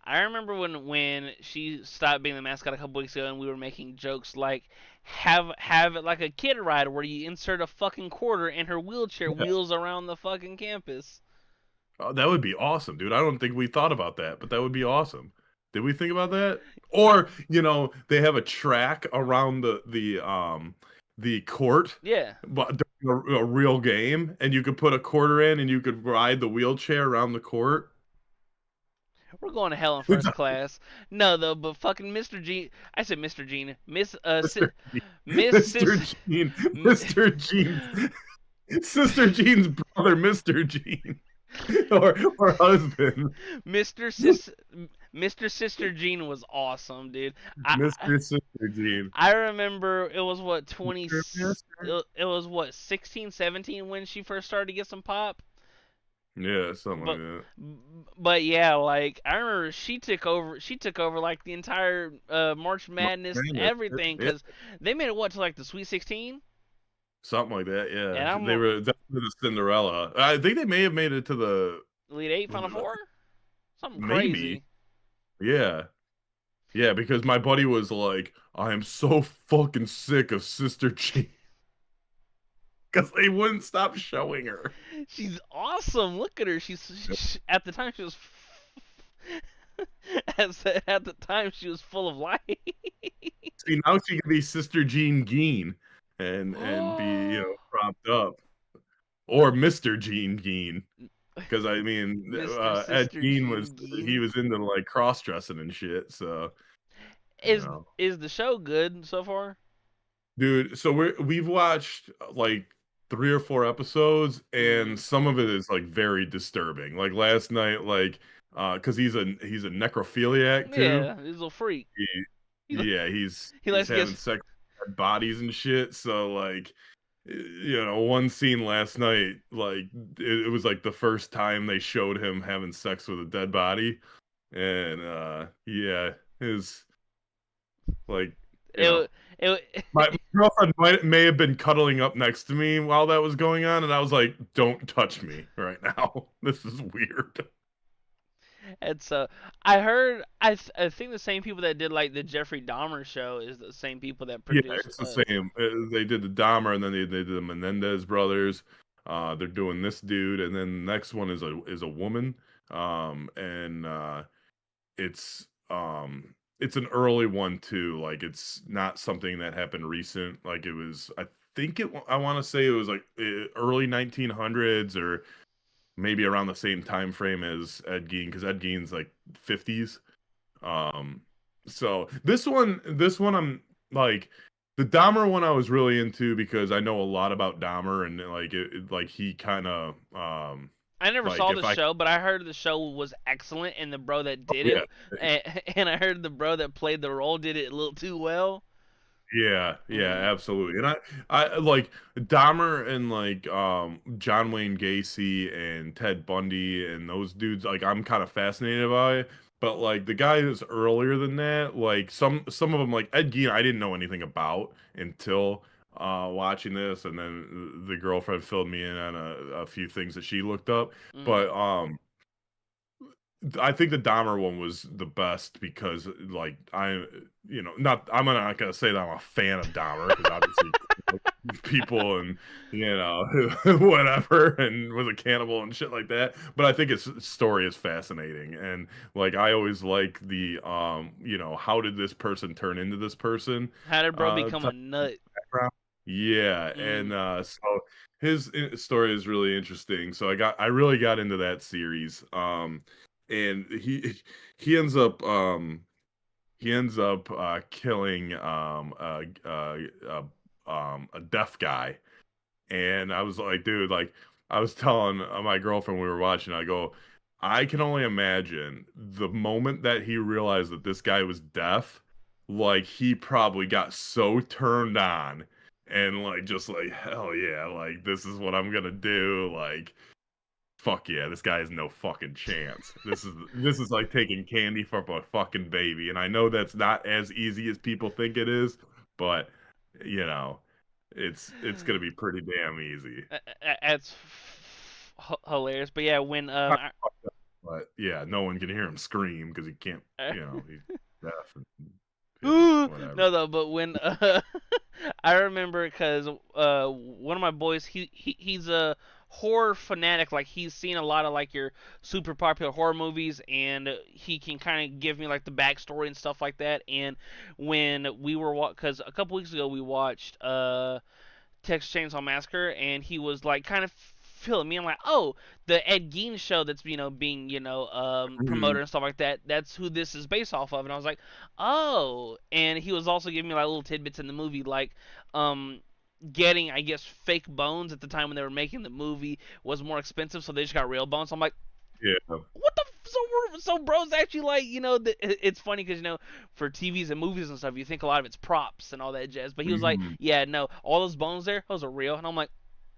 I remember when she stopped being the mascot a couple weeks ago, and we were making jokes like, have it like a kid ride where you insert a fucking quarter and her wheelchair Yeah. wheels around the fucking campus. Oh, that would be awesome, dude. I don't think we thought about that, but that would be awesome. Did we think about that? Or, they have a track around the court, Yeah, but during a real game, and you could put a quarter in and you could ride the wheelchair around the court. we're going to hell in first class. No, though, but fucking Mr. Gene. I said Mr. Gene. Mr. Gene, Miss Mr. Sis, Gene, Mr. Gene's Sister Jean's brother, Mr. Gene, or husband, Mr. Sis, Mr. Sister Gene was awesome, dude. I Mr. Sister Gene. I remember it was what Mister? it was what 16, 17 when she first started to get some pop. Yeah, something like But that. but yeah, like I remember she took over like the entire March March Madness Madness, everything yeah, cuz they made it what to like the Sweet 16, something like that. and Yeah, they I'm were definitely the Cinderella. I think they may have made it to the Elite 8 Final 4, something maybe. crazy. Yeah, yeah, because my buddy was like, "I am so fucking sick of Sister Jean," because they wouldn't stop showing her. She's awesome. Look at her. At the time she was at the time she was full of life. See, now she can be Sister Jean Geen and be propped up, or Mister Jean Geen, because I mean, Mr. Ed Sister Gein Jean he Geen. was into like cross dressing and shit. So you Is know, is the show good so far? dude. So we've watched like 3 or 4 episodes, and Mm. some of it is like very disturbing. Like last night, like because he's a necrophiliac too. Yeah, he's a little freak. He, He yeah, he he's likes to having get. sex with dead bodies and shit. So like, one scene last night, like it was like the first time they showed him having sex with a dead body, and yeah, his like you know. It, it, My girlfriend may have been cuddling up next to me while that was going on, and I was like, "Don't touch me right now. This is weird." it's I heard I think the same people that did like the Jeffrey Dahmer show is the same people that Yeah, produced it's the same. They did the Dahmer, and then they did the Menendez brothers. They're doing this dude, and then the next one is a woman. And it's an early one too. Like it's not something that happened recent. Like it was, I want to say it was like early 1900s or maybe around the same time frame as Ed Gein, because Ed Gein's like 50s. Um, so this one I'm like the Dahmer one I was really into because I know a lot about Dahmer, and like like he kind of I never like saw if the I show, but I heard the show was excellent, and the bro that did yeah it, and I heard the bro that played the role did it a little too well. yeah, Mm. absolutely. And I like Dahmer and like John Wayne Gacy and Ted Bundy and those dudes, like I'm kind of fascinated by it. But like the guy that's earlier than that, like some of them, like Ed Gein, I didn't know anything about until watching this, and then the girlfriend filled me in on a few things that she looked up. Mm. But I think the Dahmer one was the best because, like, I'm not gonna say that I'm a fan of Dahmer because obviously people and whatever and was a cannibal and shit like that. But I think his story is fascinating, and like I always like the how did this person turn into this person How did bro become a type nut? background. Yeah, and Mm. so his story is really interesting. So I really got into that series. And he ends up killing a deaf guy, and I was like, dude, like I was telling my girlfriend we were watching, I go, I can only imagine the moment that he realized that this guy was deaf, like he probably got so turned on and like just like hell yeah, like this is what I'm gonna do, like fuck yeah, this guy has no fucking chance. This is like taking candy from a fucking baby, and I know that's not as easy as people think it is, but you know, it's gonna be pretty damn easy. That's hilarious. But yeah, when But yeah, no one can hear him scream because he can't, he's deaf and whatever. no, though, but when I remember because one of my boys, he's a horror fanatic. Like he's seen a lot of like your super popular horror movies, and he can kind of give me like the backstory and stuff like that. And when we were because a couple weeks ago we watched Texas Chainsaw Massacre, and he was like kind of filling me. I'm like, oh, the Ed Gein show that's being Mhm. promoted and stuff like that. That's who this is based off of. And I was like, oh. And he was also giving me like little tidbits in the movie, like um getting I guess fake bones at the time when they were making the movie was more expensive, so they just got real bones. So I'm like, Yeah. what the so bros actually like it's funny because for TVs and movies and stuff you think a lot of it's props and all that jazz, but he was like, Mhm. yeah, no, all those bones there, those are real. And I'm like,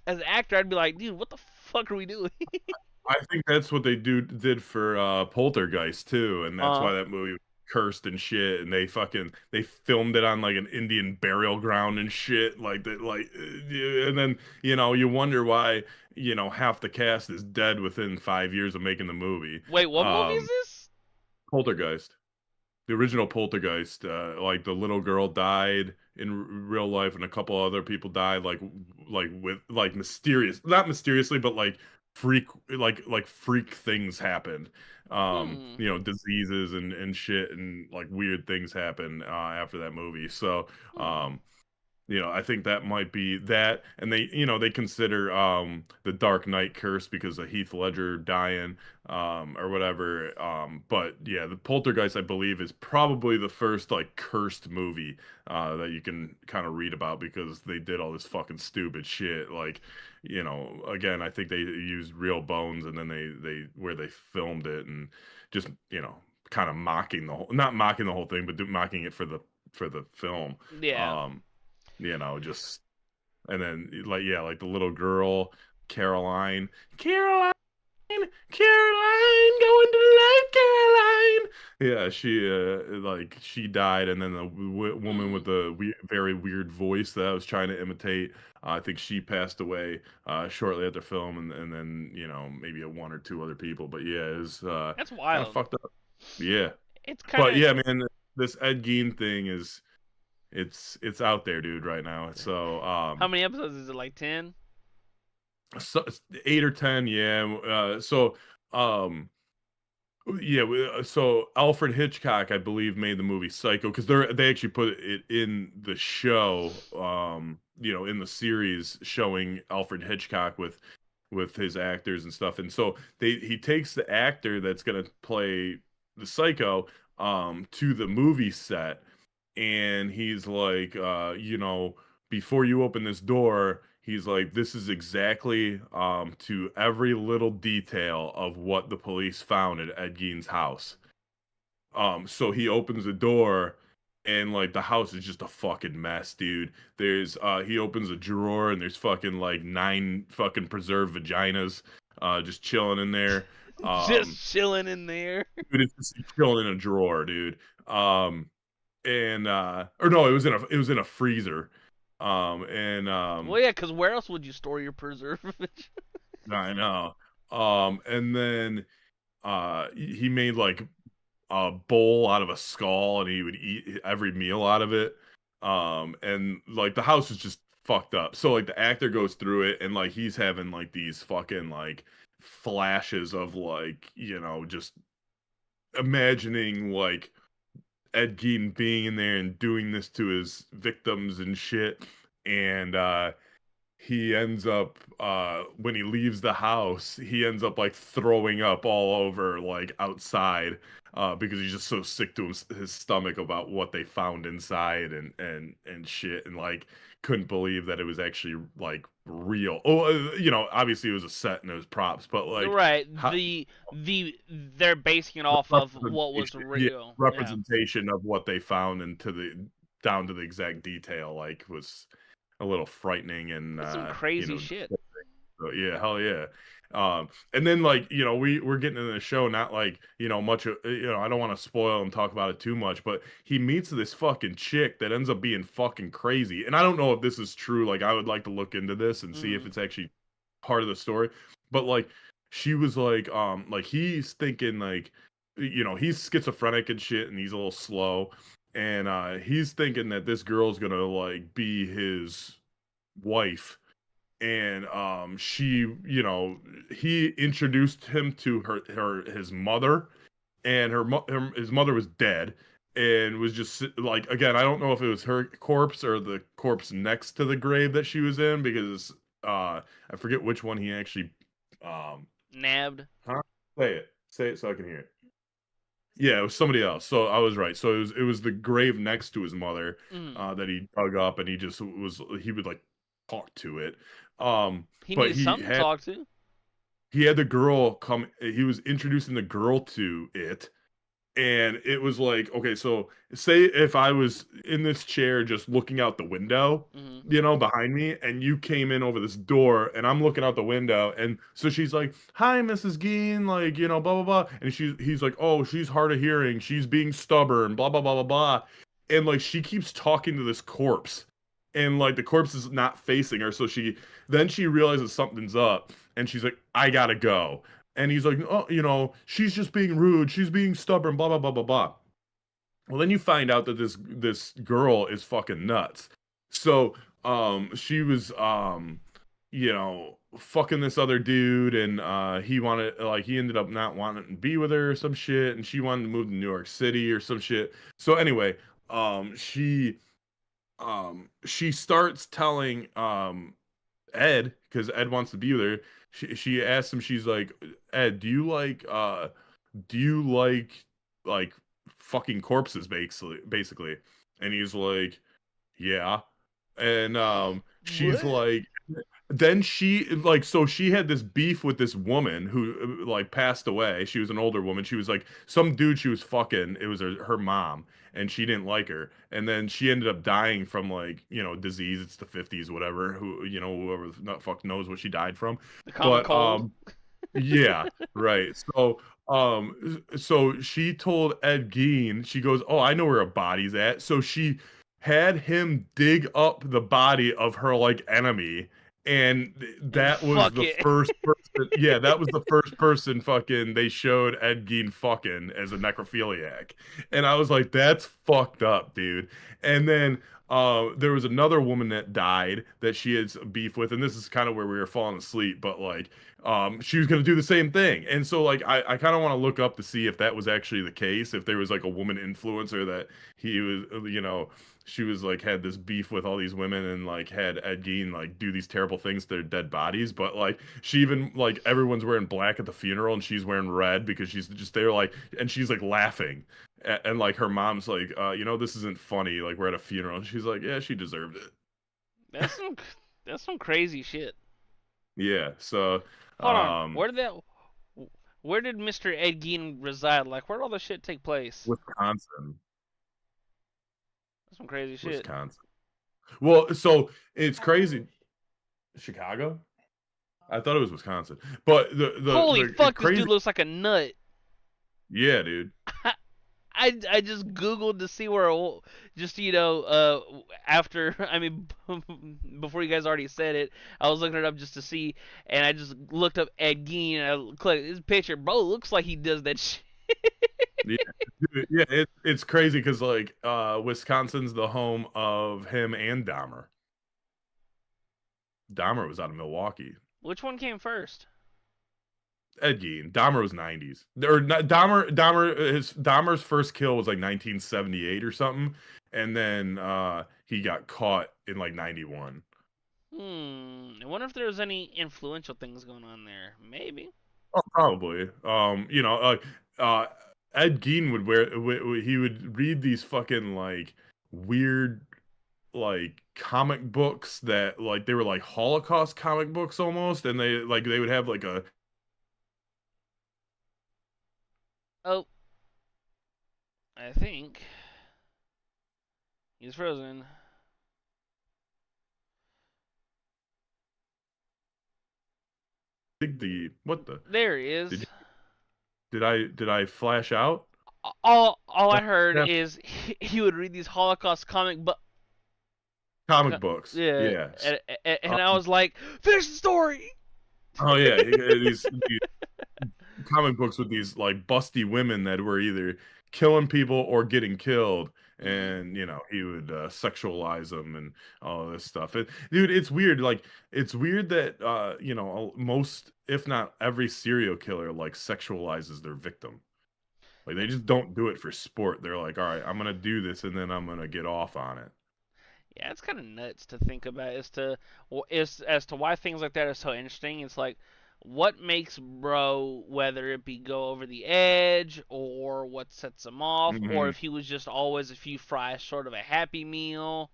as an actor I'd be like, dude, what the fuck are we doing? I think that's what they did for Poltergeist too, and that's uh why that movie was cursed and shit. And they filmed it on like an Indian burial ground and shit, like that, like, yeah, and then you wonder why half the cast is dead within 5 years of making the movie. Wait, what movie is Um, this? Poltergeist. The original Poltergeist, like the little girl died in real life, and a couple other people died, like with like not mysteriously, but like freak, like freak things happened. Hmm. Diseases and shit, and like weird things happen after that movie. So, Hmm. um, I think that might be that, and they consider the Dark Knight curse because of Heath Ledger dying, or whatever. But yeah, the Poltergeist, I believe, is probably the first like cursed movie that you can kind of read about because they did all this fucking stupid shit. Like, again, I think they used real bones, and then they where they filmed it and just kind of mocking the whole, not mocking the whole thing, but mocking it for the film. Yeah. Um, just and then like yeah, like the little girl, Caroline, Caroline, Caroline, going to life, Caroline. Yeah, she died, and then the woman with Hmm. the very weird voice that I was trying to imitate, I think she passed away shortly after film, and then maybe a one or two other people, but yeah, it was That's kind of wild. fucked up. Yeah, It's kind but of. yeah, man, this Ed Gein thing is it's out there, dude, right now. So How many episodes is it? Like 10? so 8 or 10, yeah. Um yeah, so Alfred Hitchcock, I believe, made the movie Psycho because they actually put it in the show, in the series showing Alfred Hitchcock with his actors and stuff. And so he takes the actor that's gonna play the Psycho to the movie set, and he's like, before you open this door, he's like, this is exactly to every little detail of what the police found at Ed Gein's house. So he opens the door, and like the house is just a fucking mess, dude. He opens a drawer, and there's fucking like 9 fucking preserved vaginas just chilling in there. Just Um chilling in there. dude, it's just chilling in a drawer, dude. And or no, it was in a freezer. And Well, yeah, because where else would you store your preservatives? I know. And then he made like a bowl out of a skull, and he would eat every meal out of it. And like the house is just fucked up. So like the actor goes through it, and like he's having like these fucking like flashes of like, just imagining like Ed Gein being in there and doing this to his victims and shit. And he ends up when he leaves the house, he ends up like throwing up all over like outside because he's just so sick to his stomach about what they found inside and shit, and like couldn't believe that it was actually like real. Oh, obviously it was a set and it was props, but like Right. how They're basing it off of what was yeah, real. Yeah. representation of what they found and down to the exact detail, like, was a little frightening and That's some crazy shit. so, yeah, hell yeah. And then like, we're getting into the show, not like, much I don't want to spoil and talk about it too much, but he meets this fucking chick that ends up being fucking crazy. And I don't know if this is true. Like, I would like to look into this and see if Mm. it's actually part of the story. But like, she was like he's thinking like, he's schizophrenic and shit, and he's a little slow. And he's thinking that this girl's gonna like be his wife. And she, he introduced him to his mother, and his mother was dead and was just like, again, I don't know if it was her corpse or the corpse next to the grave that she was in, because I forget which one he actually um Nabbed. huh? Say it so I can hear it. Yeah, it was somebody else. So I was right. So it was the grave next to his mother Mm. that he dug up, and he would like talk to it. He But needs something to talk to. he had the girl come. He was introducing the girl to it, and it was like, okay, so say if I was in this chair just looking out the window, Mm. behind me, and you came in over this door, and I'm looking out the window, and so she's like, "Hi, Mrs. Geen," like, blah blah blah, and he's like, "Oh, she's hard of hearing, she's being stubborn, blah blah blah blah blah," and like she keeps talking to this corpse, and like the corpse is not facing her, so she realizes something's up, and she's like, "I gotta go." And he's like, "Oh, she's just being rude. She's being stubborn, blah, blah, blah, blah, blah." Well, then you find out that this girl is fucking nuts. So, she was, fucking this other dude, and he ended up not wanting to be with her or some shit, and she wanted to move to New York City or some shit. So anyway, she she starts telling Ed, because Ed wants to be there. She asks him, she's like, Ed, do you like fucking corpses, basically? And he's like, yeah. And she's What? like, then she like, so she had this beef with this woman who like passed away. She was an older woman. She was like some dude she was fucking. It was her mom, and she didn't like her. And then she ended up dying from like, disease. It's the 50s, whatever. Whoever the fuck knows what she died from. The common But cold? yeah, right. So she told Ed Gein, she goes, "Oh, I know where a body's at." So she had him dig up the body of her like enemy, and And that was fuck the it. first person. Yeah, that was the first person fucking they showed Ed Gein fucking as a necrophiliac, and I was like, "That's fucked up, dude." And then there was another woman that died that she had beef with, and this is kind of where we were falling asleep, but like she was going to do the same thing. And so like I kind of want to look up to see if that was actually the case, if there was like a woman influencer that he was, she was like had this beef with all these women and like had Ed Gein like do these terrible things to their dead bodies. But like she even like everyone's wearing black at the funeral and she's wearing red because she's just there like, and she's like laughing. And like her mom's like, this isn't funny. Like we're at a funeral. And she's like, yeah, she deserved it. That's some that's some crazy shit. Yeah. So, Hold on. um, Where did Mr. Ed Gein reside? Like, where did all this shit take place? Wisconsin. That's some crazy shit. Wisconsin. Well, so it's crazy. Chicago? I thought it was Wisconsin. But Holy the fuck, this crazy, dude looks like a nut. yeah, dude. I just googled to see where just after I mean before you guys already said it, I was looking it up just to see, and I just looked up Ed Gein and I clicked his picture. Bro, looks like he does that shit. Yeah, dude, yeah, it's crazy because like Wisconsin's the home of him and Dahmer. Dahmer was out of Milwaukee. Which one came first? Ed Gein. Dahmer was 90s. Or not, Dahmer's first kill was like 1978 or something, and then he got caught in like 91. I wonder if there was any influential things going on there. Maybe. Oh, probably. Uh, Ed Gein would he would read these fucking like weird like comic books that like they were like Holocaust comic books almost, and they would have like a Oh, I think he's frozen. think the what the There he is. did did I flash out? All I heard Yeah, is he would read these Holocaust comic books. yeah, Yes. and I was like, finish the story. Oh yeah, these comic books with these like busty women that were either killing people or getting killed, Mm-hmm. and he would sexualize them and all this stuff. Dude, it's weird. Like it's weird that most, if not every serial killer like sexualizes their victim. Like they just don't do it for sport. They're like, all right, I'm gonna do this and then I'm gonna get off on it. Yeah, it's kind of nuts to think about as to why things like that are so interesting. It's like, what makes bro, whether it be go over the edge or what sets him off, or Hmm. if he was just always a few fries short of a happy meal.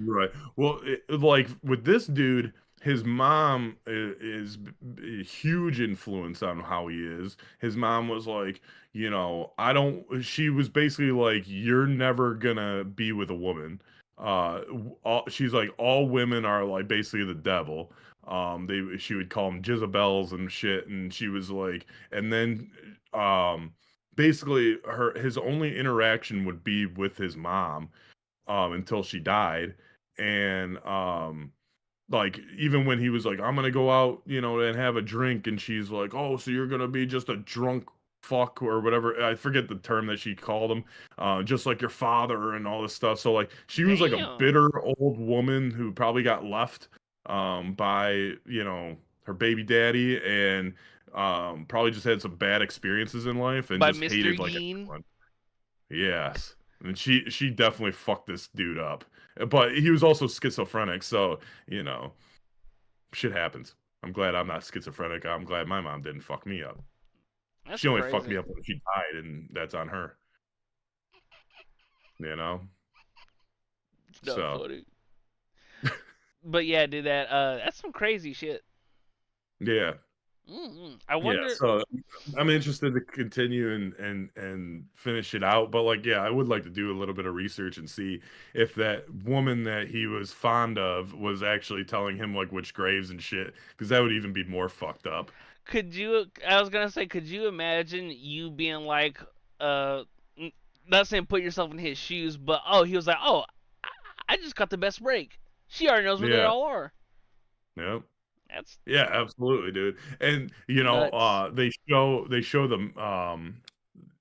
Right. Well, like with this dude, his mom is a huge influence on how he is. His mom was like, I don't. She was basically like, you're never gonna be with a woman. She's like, all women are like basically the devil. She would call them Jezebels and shit, and she was like, and then, basically his only interaction would be with his mom until she died. And like even when he was like, I'm gonna go out, and have a drink, and she's like, oh, so you're gonna be just a drunk fuck or whatever. I forget the term that she called him, just like your father and all this stuff. So like she was like a Damn. bitter old woman who probably got left by her baby daddy, and probably just had some bad experiences in life and By just Mr. hated like Geen. everyone. Yes. And she definitely fucked this dude up. But he was also schizophrenic, so shit happens. I'm glad I'm not schizophrenic. I'm glad my mom didn't fuck me up. That's She only fucked me crazy. up when she died, and that's on her. You know? It's not So funny. But yeah, dude, that's some crazy shit. yeah. I Yeah, wonder. so I'm interested to continue and finish it out, but like, yeah, I would like to do a little bit of research and see if that woman that he was fond of was actually telling him like which graves and shit, because that would even be more fucked up. Could you? I was gonna say, could you imagine you being like, uh, not saying put yourself in his shoes, but he was like, I, I just got the best break. She already knows where they Yeah, all are. yeah, That's yeah, absolutely, dude. And nuts. they show them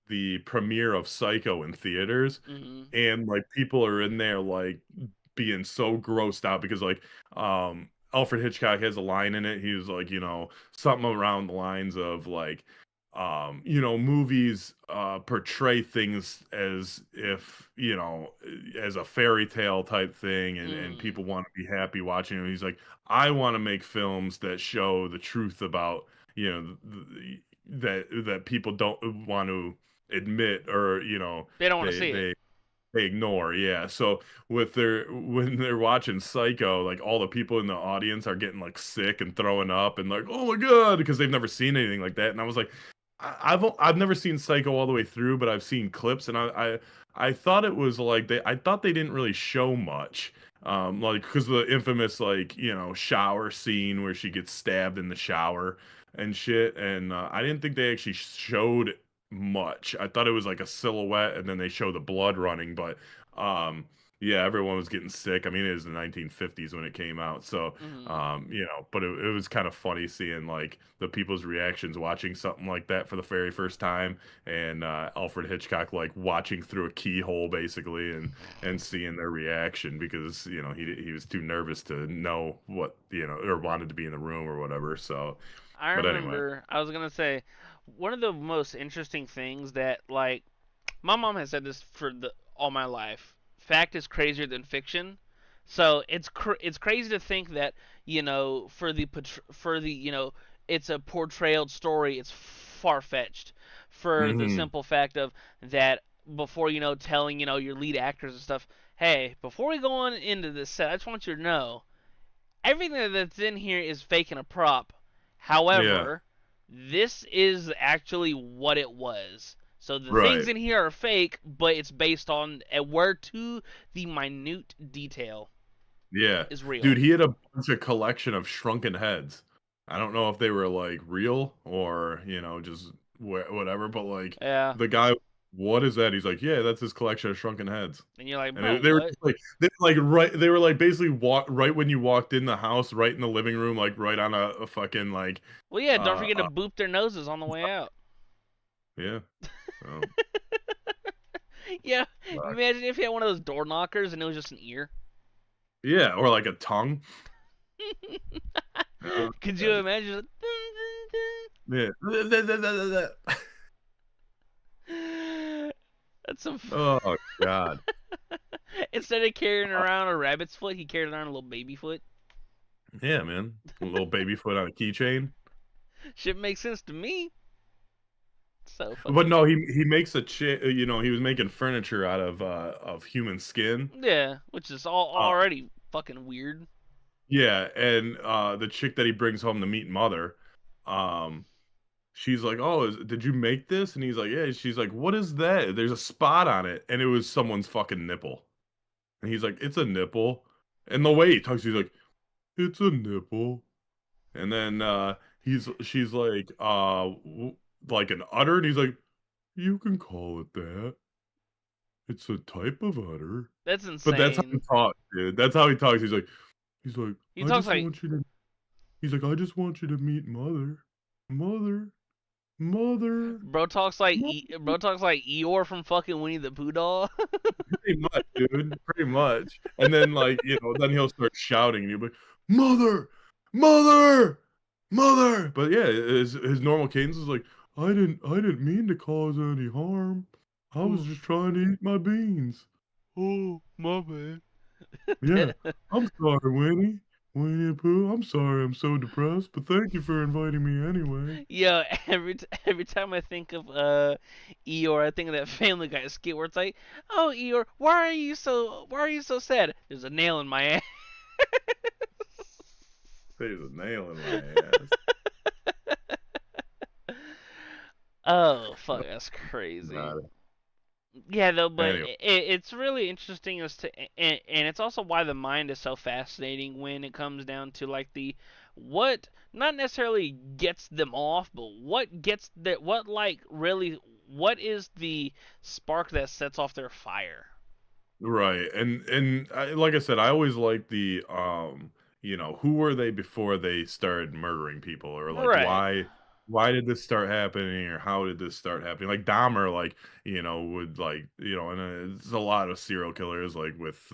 the premiere of Psycho in theaters, Mm-hmm. and like people are in there like being so grossed out because like Alfred Hitchcock has a line in it. He was like, something around the lines of like movies portray things as if, as a fairy tale type thing, and Mm. people want to be happy watching it. He's like, I want to make films that show the truth about, that people don't want to admit, or They don't want to they see it. they they ignore. Yeah, so when they're watching Psycho, like all the people in the audience are getting like sick and throwing up and like, oh my god, because they've never seen anything like that. And I was like, I've never seen Psycho all the way through, but I've seen clips, and I thought it was like I thought they didn't really show much, like because the infamous like shower scene where she gets stabbed in the shower and shit, and I didn't think they actually showed much. I thought it was like a silhouette, and then they show the blood running, but um yeah, everyone was getting sick. I mean, it was the 1950s when it came out, so Mm-hmm. but it was kind of funny seeing like the people's reactions watching something like that for the very first time, and Alfred Hitchcock like watching through a keyhole basically, and seeing their reaction because he was too nervous to know what or wanted to be in the room or whatever. So, I but anyway, remember. I was gonna say one of the most interesting things that like my mom has said this for all my life. Fact is crazier than fiction. So it's crazy to think that for the it's a portrayed story. It's far fetched for the hmm simple fact of that before telling your lead actors and stuff. Hey, before we go on into this set, I just want you to know everything that's in here is fake and a prop. yeah, However, this is actually what it was. So the things right. in here are fake, but it's based on where to the minute detail Yeah. is real. Dude, he had a bunch of collection of shrunken heads. I don't know if they were like real or, just whatever, but like Yeah. the guy, what is that? He's like, yeah, that's his collection of shrunken heads. And you're like, And bro, they were what? just like they were like basically right when you walked in the house, right in the living room, like right on a fucking like Well, yeah. Don't uh, forget to uh boop their noses on the way out. yeah. So, Yeah. uh, Imagine if you had one of those door knockers and it was just an ear. yeah, or like a tongue. Could you imagine? Yeah. That's some. Oh God. Instead of carrying around a rabbit's foot, he carried around a little baby foot. Yeah, man. A little baby foot on a keychain. Shit makes sense to me. So But fucking no, he makes he was making furniture out of human skin. yeah, which is all Uh already fucking weird. yeah, and the chick that he brings home to meet mother, um she's like, "Oh, did you make this?" And he's like, "Yeah." She's like, "What is that? There's a spot on it." And it was someone's fucking nipple. And he's like, "It's a nipple." And the way he talks, he's like, "It's a nipple." And then she's like, like an udder, and he's like, "You can call it that. It's a type of udder." That's But that's how he insane. talks, dude. That's how he talks. He's like, He "I talks just like want you to." He's like, "I just want you to meet mother, mother, mother, bro talks like Eeyore from fucking Winnie the Pooh doll. pretty much, dude, pretty much." And then like then he'll start shouting, and you'll be like, "Mother, mother, mother!" But yeah, his normal cadence is like, I didn't mean to cause any harm. I was just trying to eat my beans. Oh, my Yeah, bad. I'm sorry, Winnie. Winnie the Pooh, I'm sorry I'm so depressed, but thank you for inviting me anyway. Yo, every time I think of Eeyore, I think of that Family Guy skit where it's like, "Oh, Eeyore, why are you so sad? There's a nail in my ass." There's a nail in my ass. Oh, fuck, that's crazy. Got it. Yeah, though, but Anyway, it's really interesting as to, and it's also why the mind is so fascinating when it comes down to like the what not necessarily gets them off, but what gets that what like really what is the spark that sets off their fire. right, and like I said, I always like the who were they before they started murdering people, or like Right. why did this start happening, or how did this start happening? Like Dahmer, like would like and it's a lot of serial killers like with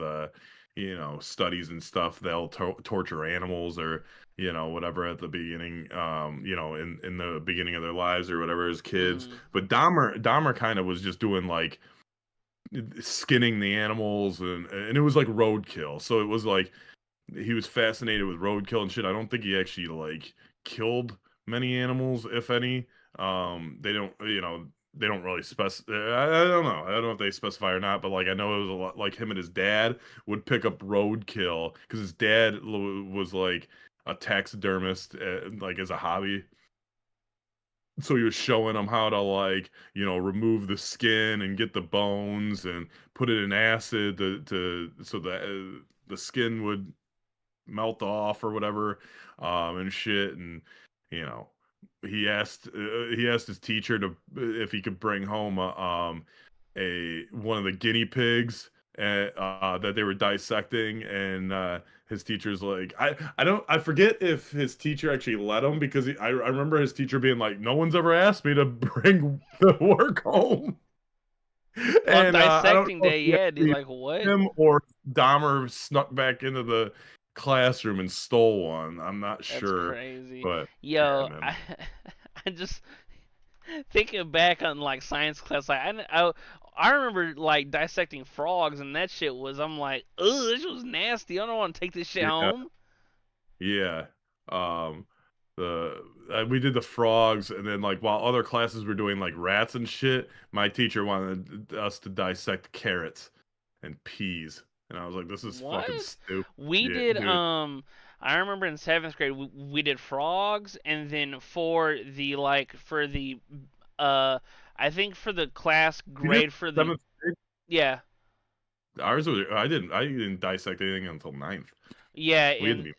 studies and stuff. They'll torture animals or whatever at the beginning, in the beginning of their lives or whatever as kids. Mm. But Dahmer kind of was just doing like skinning the animals and it was like roadkill. So it was like he was fascinated with roadkill and shit. I don't think he actually like killed many animals, if any. They don't really specify. I don't know. I don't know if they specify or not, but like I know it was a lot like him and his dad would pick up roadkill because his dad was like a taxidermist, like as a hobby. So he was showing them how to like remove the skin and get the bones and put it in acid to so that the skin would melt off or whatever, and shit. And you know he asked his teacher to if he could bring home a one of the guinea pigs that they were dissecting, and his teacher's like, I forget if his teacher actually let him because I remember his teacher being like, no one's ever asked me to bring the work home. On And I don't dissecting know if day, he yeah, dude, actually like what? him or Dahmer snuck back into the classroom and stole one. I'm not That's sure, crazy. but yeah, Yo, man. I just thinking back on like science class, like I remember like dissecting frogs, and that shit was I'm like, ugh, this was nasty. I don't want to take this shit Yeah, home. yeah. Um, the we did the frogs, and then like while other classes were doing like rats and shit, my teacher wanted us to dissect carrots and peas, and I was like, this is fucking What? stupid. We Yeah, did dude. I remember in seventh grade we did frogs, and then for the like for the uh I think for the class We did grade for the seventh grade. yeah Ours was I didn't dissect anything until ninth. yeah We had to in be.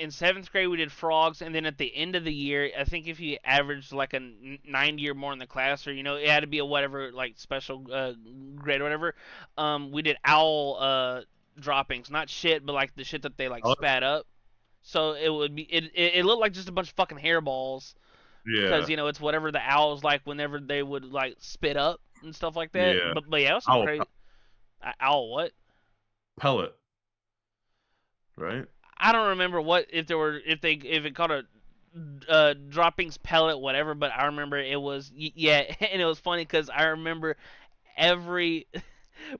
in seventh grade we did frogs, and then at the end of the year I think if you averaged like a 90 or more in the class, or it had to be a whatever like special grade or whatever, we did owl droppings, not shit but like the shit that they like spat up. So it would be it looked like just a bunch of fucking hairballs because Yeah, it's whatever the owls like whenever they would like spit up and stuff like that. yeah. But yeah, it was some Owl crazy owl what? pellet, right? I don't remember what if there were if it called a droppings pellet whatever, but I remember it was yeah, and it was funny because I remember every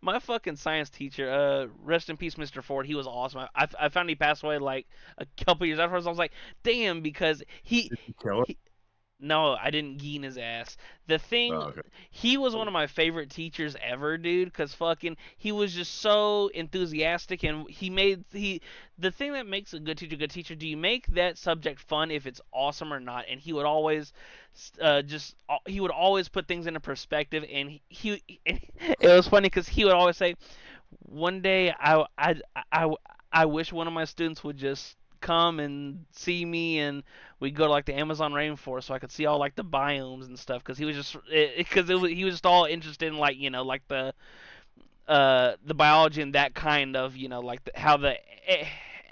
my fucking science teacher, rest in peace, Mr. Ford. He was awesome. I found he passed away like a couple years afterwards. I was like, damn, because Did you kill it? he no, I didn't geen his ass. The thing, Oh, okay. he was one of my favorite teachers ever, dude. Cause fucking, he was just so enthusiastic, and the thing that makes a good teacher. Do you make that subject fun if it's awesome or not? And he would always, he would always put things into perspective, and it was funny because he would always say, one day I wish one of my students would just come and see me, and we'd go to like the Amazon rainforest so I could see all like the biomes and stuff, because he was just because he was just all interested in like like the biology and that kind of like how the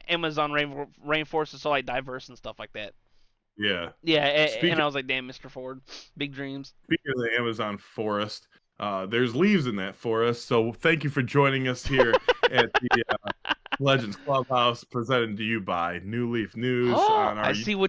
Amazon rainforest is so like diverse and stuff like that. Yeah. Yeah, and Speaking I was like, damn, Mr. Ford, big dreams. speaking of the Amazon forest, there's leaves in that forest. So thank you for joining us here at the Legends Clubhouse, presented to you by New Leaf News Oh, on I our see what